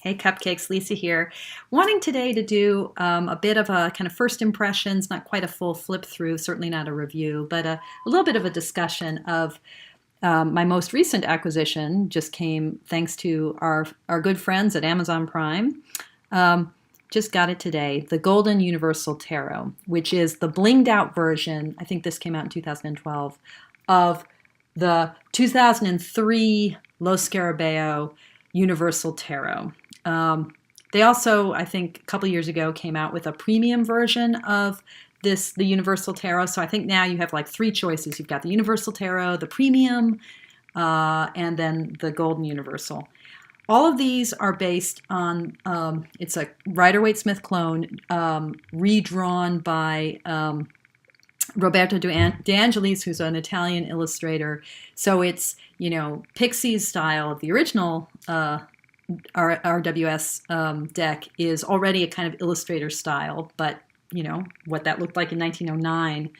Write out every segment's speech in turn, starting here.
Hey Cupcakes, Lisa here. Wanting today to do a bit of a kind of first impressions, not quite a full flip through, certainly not a review, but a little bit of a discussion of my most recent acquisition. Just came thanks to our good friends at Amazon Prime. Just got it today, the Golden Universal Tarot, which is the blinged out version. I think this came out in 2012 of the 2003 Lo Scarabeo Universal Tarot. They also, I think, a couple years ago came out with a premium version of the Universal Tarot. So I think now you have like three choices. You've got the Universal Tarot, the premium, and then the Golden Universal. All of these are based on, it's a Rider-Waite-Smith clone redrawn by Roberto De Angelis, who's an Italian illustrator. So it's, Pixie's style of the original RWS deck is already a kind of illustrator style, but, what that looked like in 1909.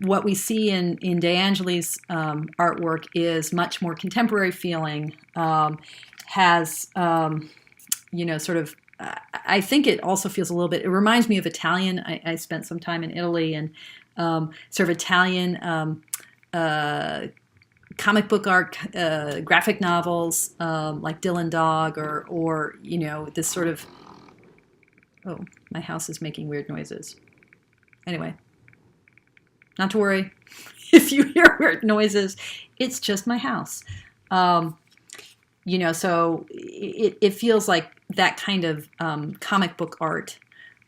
What we see in De Angelis' artwork is much more contemporary feeling, has, sort of, I think it also feels a little bit, it reminds me of Italian. I spent some time in Italy and sort of Italian comic book art, graphic novels like Dylan Dog or this sort of, oh, my house is making weird noises. Anyway, not to worry if you hear weird noises, it's just my house. So it feels like that kind of comic book art.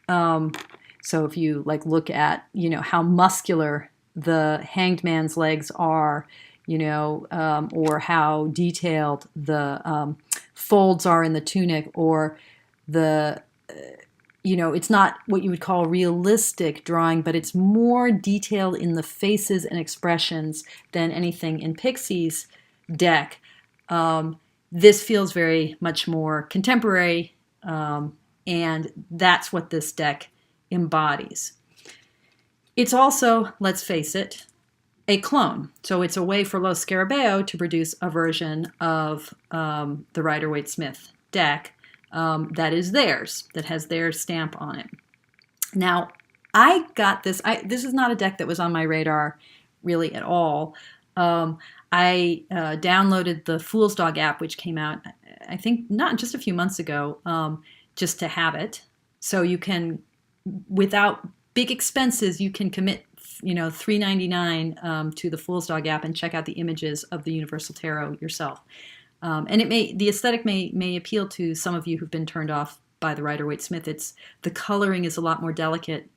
So if you look at, how muscular the hanged man's legs are, or how detailed the folds are in the tunic, or the, it's not what you would call realistic drawing, but it's more detailed in the faces and expressions than anything in Pixie's deck. This feels very much more contemporary, and that's what this deck embodies. It's also, let's face it, a clone. So it's a way for Lo Scarabeo to produce a version of the Rider-Waite-Smith deck that is theirs, that has their stamp on it. Now, I got this. This is not a deck that was on my radar really at all. I downloaded the Fool's Dog app, which came out, I think, not just a few months ago, just to have it. So you can, without big expenses, you can commit, $3.99 to the Fool's Dog app and check out the images of the Universal Tarot yourself. And the aesthetic may appeal to some of you who've been turned off by the Rider-Waite-Smith. The coloring is a lot more delicate.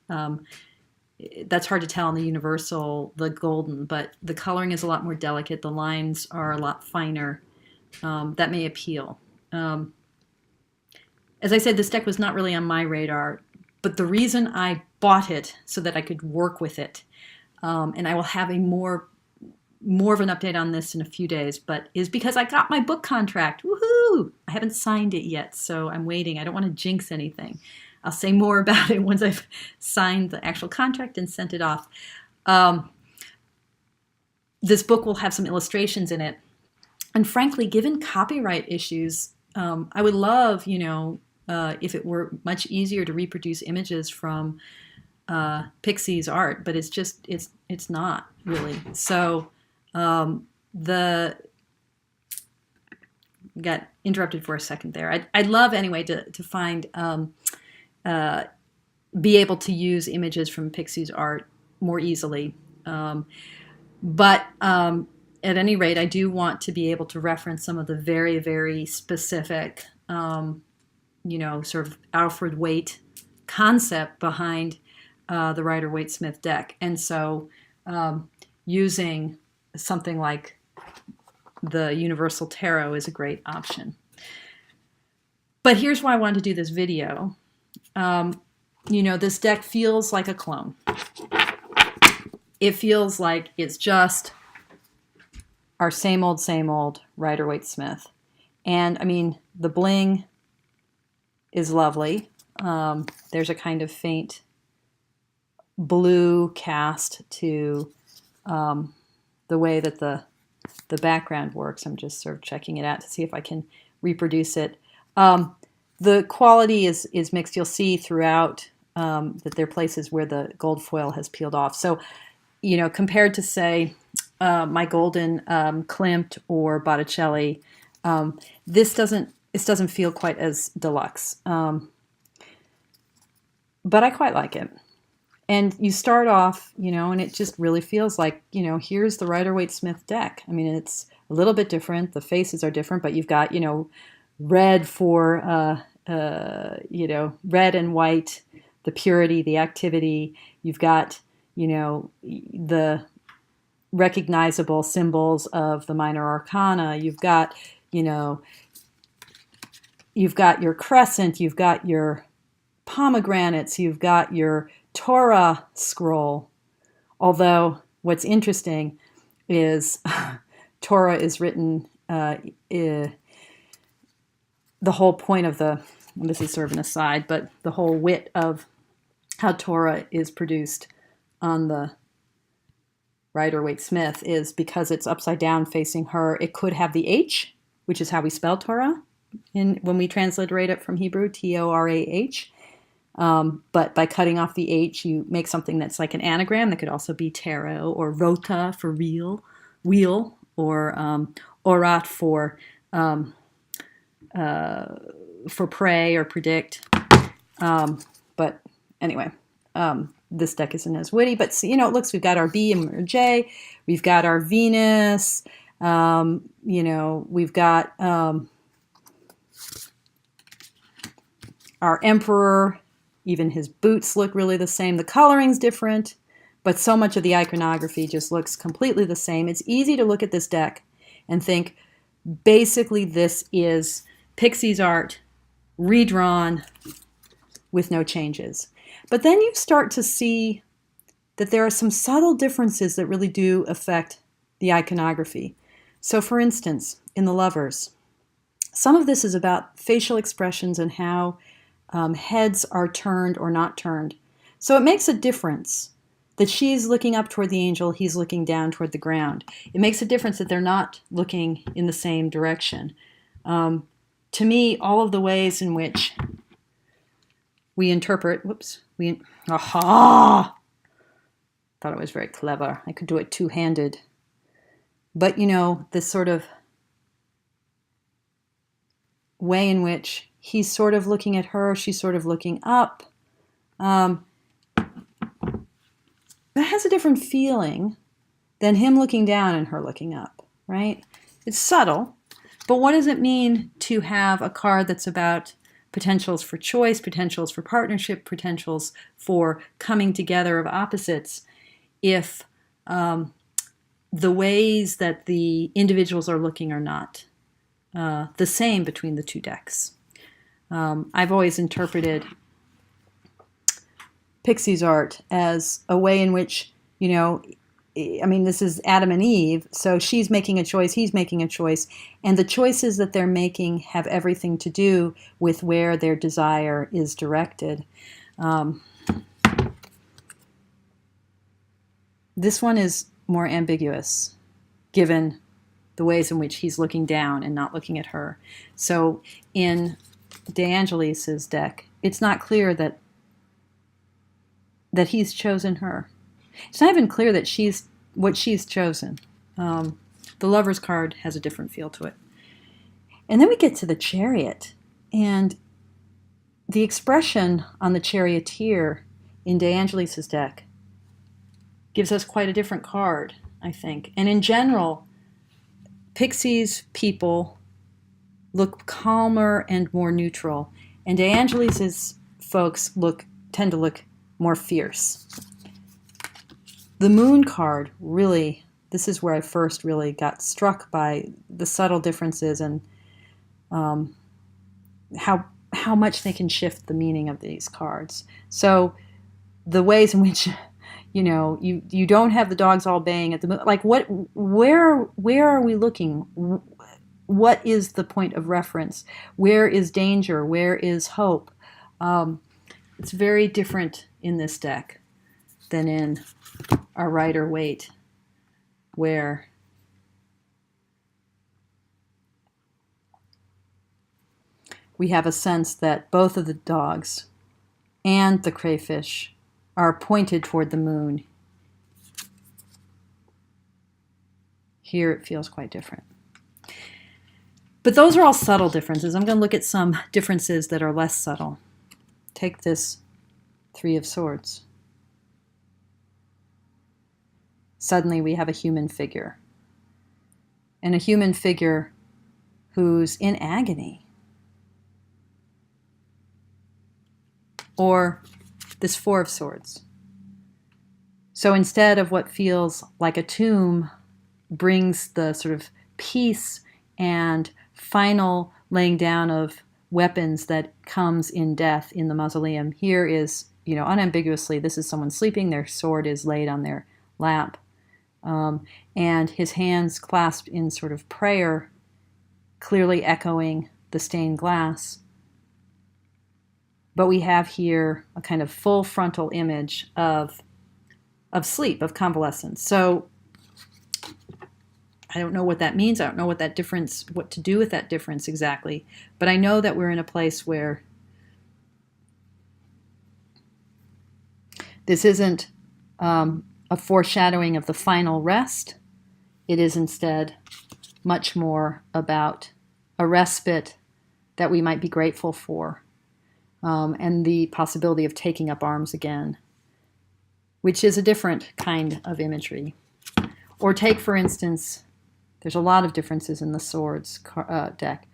That's hard to tell on the Universal, the Golden, but the coloring is a lot more delicate. The lines are a lot finer. That may appeal. As I said, this deck was not really on my radar, but the reason I bought it so that I could work with it, and I will have a more of an update on this in a few days, but is because I got my book contract. Woohoo! I haven't signed it yet, so I'm waiting. I don't want to jinx anything. I'll say more about it once I've signed the actual contract and sent it off. This book will have some illustrations in it. And frankly, given copyright issues, I would love, if it were much easier to reproduce images from Pixie's art, but it's not really. So got interrupted for a second there. I'd love anyway to find be able to use images from Pixie's art more easily. But at any rate, I do want to be able to reference some of the very, very specific, sort of Alfred Waite concept behind the Rider-Waite-Smith deck. And so using something like the Universal Tarot is a great option. But here's why I wanted to do this video. This deck feels like a clone. It feels like it's just our same old Rider-Waite-Smith. And I mean, the bling is lovely. There's a kind of faint blue cast to the way that the background works. I'm just sort of checking it out to see if I can reproduce it. The quality is mixed. You'll see throughout that there are places where the gold foil has peeled off. So, compared to, say, my golden Klimt or Botticelli, this doesn't feel quite as deluxe. But I quite like it. And you start off, and it just really feels like, here's the Rider-Waite-Smith deck. I mean, it's a little bit different. The faces are different, but you've got, red for, red and white, the purity, the activity. You've got, the recognizable symbols of the minor arcana. You've got your crescent. You've got your pomegranates. You've got your Torah scroll. Although what's interesting is Torah is written, the whole point of this is sort of an aside, but the whole wit of how Torah is produced on the Rider-Waite-Smith is because it's upside down facing her. It could have the H, which is how we spell Torah when we transliterate it from Hebrew, Torah. But by cutting off the H, you make something that's like an anagram that could also be tarot, or rota for wheel, or orat for pray or predict. But anyway, this deck isn't as witty, but we've got our B and our J, we've got our Venus, we've got our Emperor. Even his boots look really the same. The coloring's different, but so much of the iconography just looks completely the same. It's easy to look at this deck and think, basically, this is Pixie's art redrawn with no changes. But then you start to see that there are some subtle differences that really do affect the iconography. So, for instance, in The Lovers, some of this is about facial expressions and how heads are turned or not turned. So it makes a difference that she's looking up toward the angel, he's looking down toward the ground. It makes a difference that they're not looking in the same direction. To me, all of the ways in which we interpret, thought it was very clever. I could do it two-handed. But, this sort of way in which he's sort of looking at her, she's sort of looking up. That has a different feeling than him looking down and her looking up, right? It's subtle, but what does it mean to have a card that's about potentials for choice, potentials for partnership, potentials for coming together of opposites, if the ways that the individuals are looking are not the same between the two decks? I've always interpreted Pixie's art as a way in which, this is Adam and Eve, so she's making a choice, he's making a choice, and the choices that they're making have everything to do with where their desire is directed. This one is more ambiguous, given the ways in which he's looking down and not looking at her. So in De Angelis's deck, it's not clear that he's chosen her. It's not even clear that she's chosen. The Lover's card has a different feel to it. And then we get to the Chariot, and the expression on the charioteer in De Angelis's deck gives us quite a different card, I think. And in general, Pixie's people look calmer and more neutral, and De Angelis's folks tend to look more fierce. The Moon card, really, this is where I first really got struck by the subtle differences and how much they can shift the meaning of these cards. So the ways in which you don't have the dogs all baying at the moon, like where are we looking? What is the point of reference? Where is danger? Where is hope? It's very different in this deck than in our Rider-Waite, where we have a sense that both of the dogs and the crayfish are pointed toward the moon. Here it feels quite different. But those are all subtle differences. I'm going to look at some differences that are less subtle. Take this Three of Swords. Suddenly we have a human figure. And a human figure who's in agony. Or this Four of Swords. So instead of what feels like a tomb brings the sort of peace and final laying down of weapons that comes in death in the mausoleum, here is, unambiguously, this is someone sleeping, their sword is laid on their lap, and his hands clasped in sort of prayer, clearly echoing the stained glass. But we have here a kind of full frontal image of sleep, of convalescence. So I don't know what that means. I don't know what to do with that difference exactly. But I know that we're in a place where this isn't a foreshadowing of the final rest. It is instead much more about a respite that we might be grateful for, and the possibility of taking up arms again, which is a different kind of imagery. Or take, for instance, there's a lot of differences in the swords deck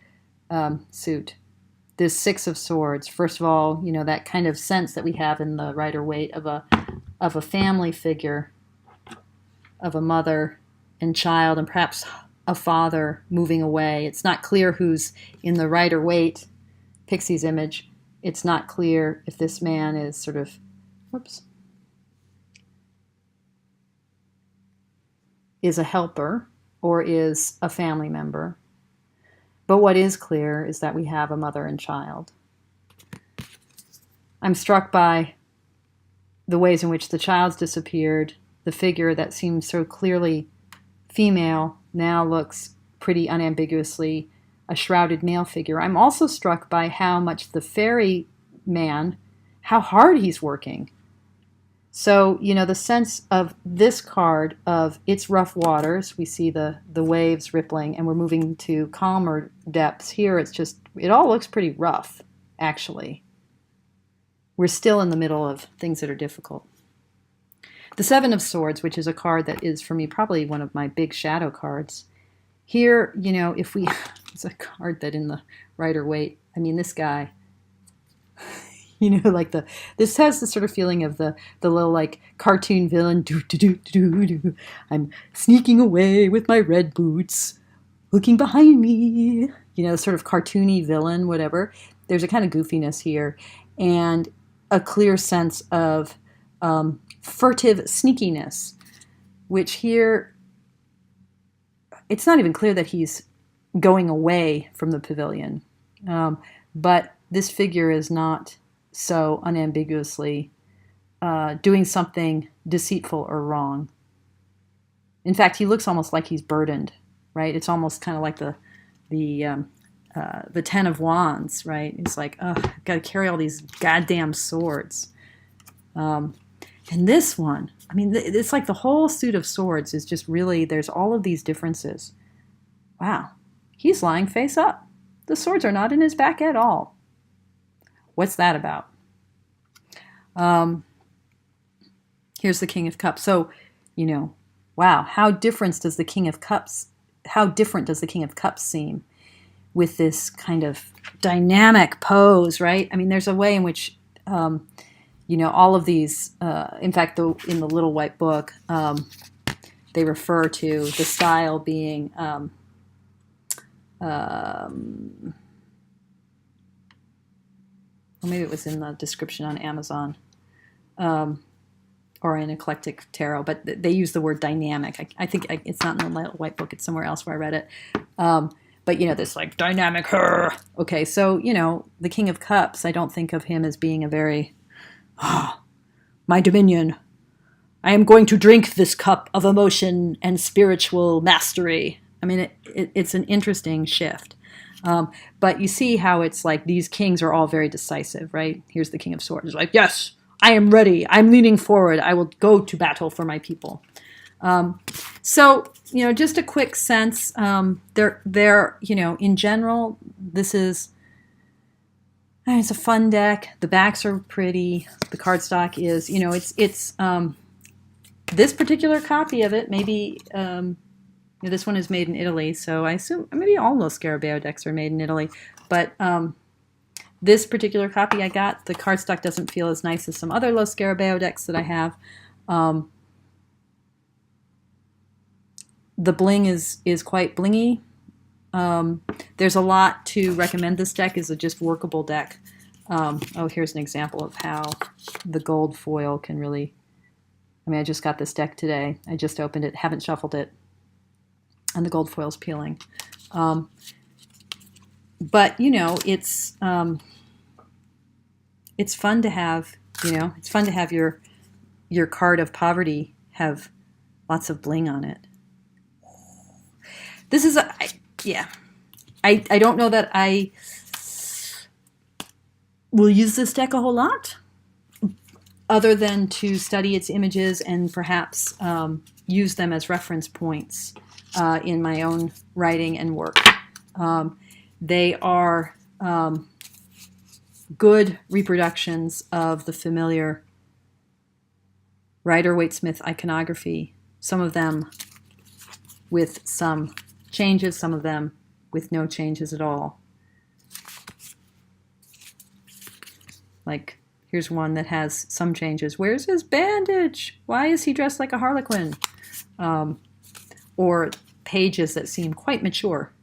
suit. This Six of Swords. First of all, that kind of sense that we have in the Rider-Waite of a family figure, of a mother and child, and perhaps a father moving away. It's not clear who's in the Rider-Waite Pixie's image. It's not clear if this man is sort of, is a helper or is a family member. But what is clear is that we have a mother and child. I'm struck by the ways in which the child's disappeared. The figure that seems so clearly female now looks pretty unambiguously a shrouded male figure. I'm also struck by how much the fairy man, how hard he's working. So, the sense of this card of it's rough waters, we see the waves rippling, and we're moving to calmer depths. Here, it all looks pretty rough, actually. We're still in the middle of things that are difficult. The Seven of Swords, which is a card that is, for me, probably one of my big shadow cards. Here, it's a card that in the Rider-Waite, this guy, this has the sort of feeling of the little cartoon villain, I'm sneaking away with my red boots, looking behind me, sort of cartoony villain, whatever. There's a kind of goofiness here and a clear sense of furtive sneakiness, which here, it's not even clear that he's going away from the pavilion, but this figure is not so unambiguously doing something deceitful or wrong. In fact, he looks almost like he's burdened, right? It's almost kind of like the Ten of Wands, right? It's like, I've got to carry all these goddamn swords. And this one, it's like the whole suit of swords is just really, there's all of these differences. Wow, he's lying face up. The swords are not in his back at all. What's that about? Here's the King of Cups. So, wow, how different does the King of Cups seem with this kind of dynamic pose, right? There's a way in which, all of these, in fact, in the Little White Book, they refer to the style being, well, maybe it was in the description on Amazon, or in Eclectic Tarot, but they use the word dynamic. I think it's not in the White Book, it's somewhere else where I read it. But, this dynamic, okay, so, the King of Cups, I don't think of him as being a very, my dominion, I am going to drink this cup of emotion and spiritual mastery. It's an interesting shift. But you see how it's like these kings are all very decisive, right? Here's the King of Swords. It's like, yes, I am ready. I'm leaning forward. I will go to battle for my people. So, just a quick sense. In general, this is it's a fun deck. The backs are pretty. The cardstock is, it's this particular copy of it. Maybe this one is made in Italy, so I assume maybe all Lo Scarabeo decks are made in Italy. But this particular copy I got, the cardstock doesn't feel as nice as some other Lo Scarabeo decks that I have. The bling is quite blingy. There's a lot to recommend this deck. Is a just workable deck. Here's an example of how the gold foil can really... I just got this deck today. I just opened it, haven't shuffled it, and the gold foil's peeling. But, it's fun to have, it's fun to have your card of poverty have lots of bling on it. This is I don't know that I will use this deck a whole lot, other than to study its images and perhaps use them as reference points in my own writing and work. They are good reproductions of the familiar Rider-Waite-Smith iconography, some of them with some changes, some of them with no changes at all. Like, here's one that has some changes. Where's his bandage? Why is he dressed like a harlequin? Or pages that seem quite mature.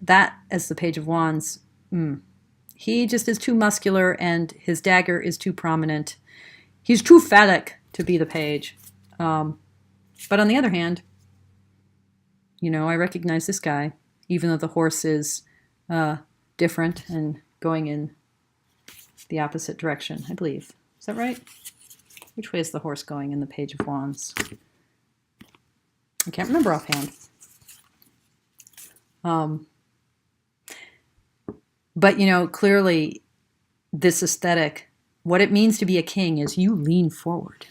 That as the Page of Wands, he just is too muscular and his dagger is too prominent. He's too phallic to be the page. But on the other hand, I recognize this guy, even though the horse is different and going in the opposite direction, I believe. Is that right? Which way is the horse going in the Page of Wands? I can't remember offhand. But, clearly this aesthetic, what it means to be a king is you lean forward.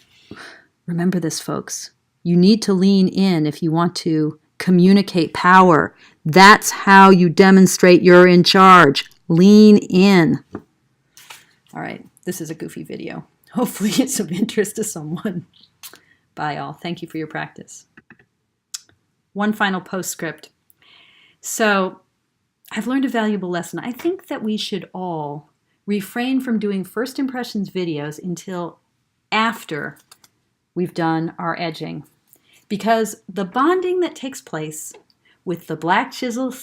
Remember this, folks. You need to lean in if you want to communicate power. That's how you demonstrate you're in charge. Lean in. All right, this is a goofy video. Hopefully it's of interest to someone. Bye, all. Thank you for your practice. One final postscript. So, I've learned a valuable lesson. I think that we should all refrain from doing first impressions videos until after we've done our edging. Because the bonding that takes place with the black chisel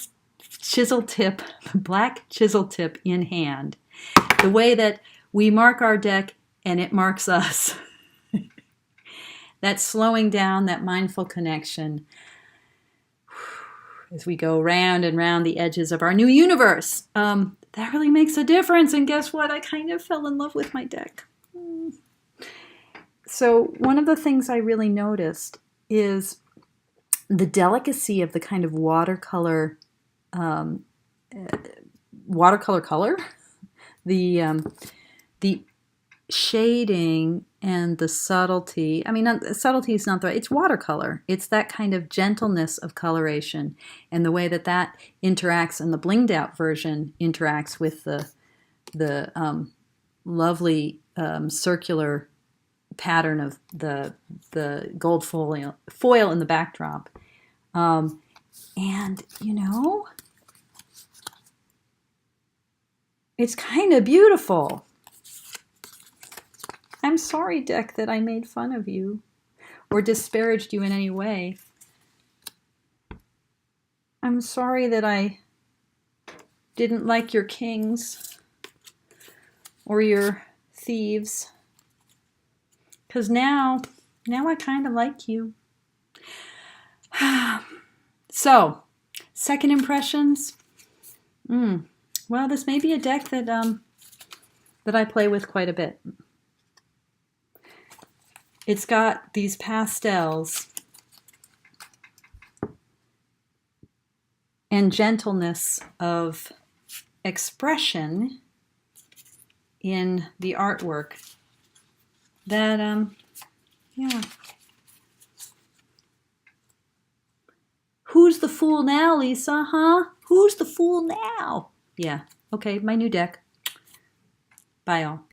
tip in hand, the way that we mark our deck and it marks us, that slowing down, that mindful connection, as we go round and round the edges of our new universe, that really makes a difference. And guess what? I kind of fell in love with my deck. So one of the things I really noticed is the delicacy of the kind of watercolor color, the shading and the subtlety. Subtlety is not the right. It's watercolor. It's that kind of gentleness of coloration, and the way that interacts, and the blinged out version interacts with the lovely circular pattern of the gold foil in the backdrop. And it's kind of beautiful. I'm sorry, deck, that I made fun of you or disparaged you in any way. I'm sorry that I didn't like your kings or your thieves. Because now I kind of like you. So, second impressions. Well, this may be a deck that I play with quite a bit. It's got these pastels and gentleness of expression in the artwork that, yeah. Who's the fool now, Lisa, huh? Who's the fool now? Yeah, okay, my new deck. Bye, all.